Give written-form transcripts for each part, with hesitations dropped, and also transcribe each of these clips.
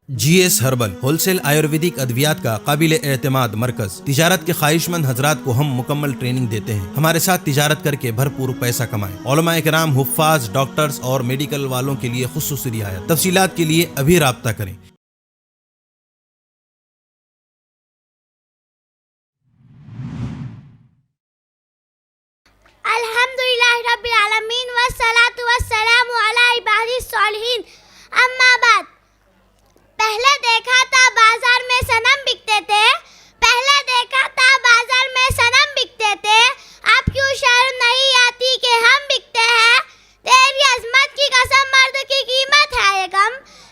GS herbal wholesale Ayurvedic अद्वियात का काबिल एतमाद मरकज। तिजारत के ख्वाहिशमंद हजरात को हम मुकम्मल ट्रेनिंग देते हैं। हमारे साथ तिजारत करके भरपूर पैसा कमाएं। उलमा इकराम, हुफ्फाज, डॉक्टर्स और मेडिकल वालों के लिए खुसूसी रियायत। तफसीलात के लिए अभी राब्ता करें। अल्हम्दुलिल्लाहि रब्बिल आलमीन वस्सलातु वस्सलामु अला इबादिस सालिहीन। अम्मा बाद, पहले देखा था बाजार में सनम बिकते थे, पहले देखा था बाजार में सनम बिकते थे। अब क्यों शर्म नहीं आती कि हम बिकते हैं? तेरी अजमत की कसम मर्द की कीमत है ये कम,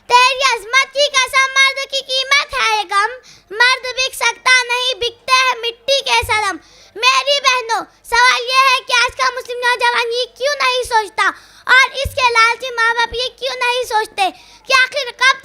तेरी अजमत की कसम मर्द की कीमत है ये कम। मर्द बिक सकता नहीं, बिकते हैं मिट्टी के सनम। मेरी बहनों, सवाल ये है कि आज का मुस्लिम नौजवान ये क्यों नहीं सोचता और इसके लालची माँ बाप ये क्यों नहीं सोचते कि आखिर कब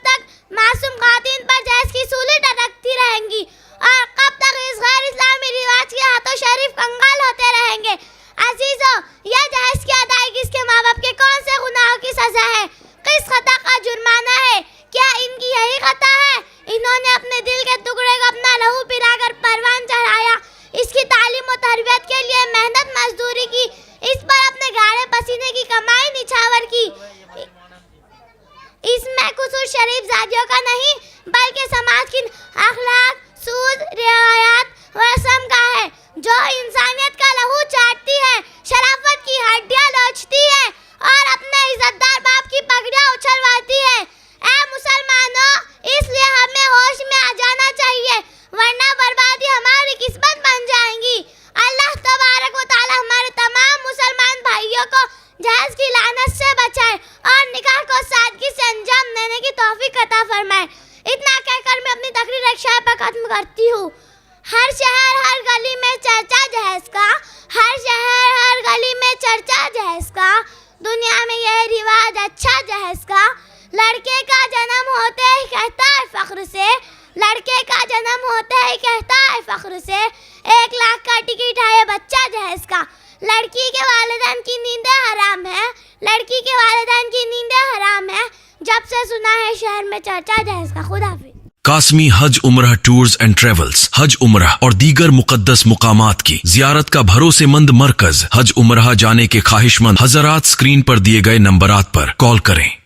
तक मासूम खातिन पर जहेज की सूली टटकती रहेंगी और कब तक इस गैर इस्लामी रिवाज के हाथों शरीफ कंगाल होते रहेंगे। अजीजों, यह जहेज की अदायगी इसके माँ बाप के कौन से गुनाहों की सजा है? किस खता का जुर्माना है? क्या इनकी यही खता है? इन्होंने अपने दिल के टुकड़े को अपना लहू पिलाकर परवान चढ़ाया, इसकी तालीम और तरबियत के लिए मेहनत मजदूरी की, इस पर अपने गाढ़े पसीने की कमाई निछावर की। इसमें कसूर शरीफ जातियों का नहीं बल्कि समाज की अखलाक, सूद, रिवायात व रस्म का है, जो इंसानियत का लहू चाटती है, शराफत की हड्डियां नोचती है और अपने इज्जतदार बाप की पगड़ियां उछलवाती है। ऐ मुसलमानों, इसलिए हमें होश में आ जाना चाहिए, वरना बर्बादी हमारी किस्मत बन जाएंगी। अल्लाह तबारक व तआला हमारे तमाम मुसलमान भाइयों को जहेज की लानत से बचाए और निकाह को सादगी से अंजाम देने की तौफीक अता फरमाए। इतना कहकर मैं अपनी तकरीर एक शेर पर खत्म करती हूँ। हर शहर हर गली में चर्चा जहेज का, हर शहर हर गली में चर्चा जहेज का, दुनिया में यह रिवाज अच्छा जहेज का। लड़के का जन्म होते ही कहता है फख्र से, लड़के का जन्म होते ही कहता है फख्र से, 1 लाख का टिकट है ये बच्चा जहेज का। लड़की के वालिदैन की नींदें हराम है, लड़की के वालिदैन की नींदें हराम है, जब से सुना है शहर में चर्चा जहेज का। खुदा हाफिज़। कासमी हज उम्रह टूर्स एंड ट्रेवल्स हज उम्रह और दीगर मुकद्दस मुकामात की जियारत का भरोसेमंद मरकज। हज उम्रह जाने के ख्वाहिशमंद हजरात स्क्रीन पर दिए गए नंबरात पर कॉल करें।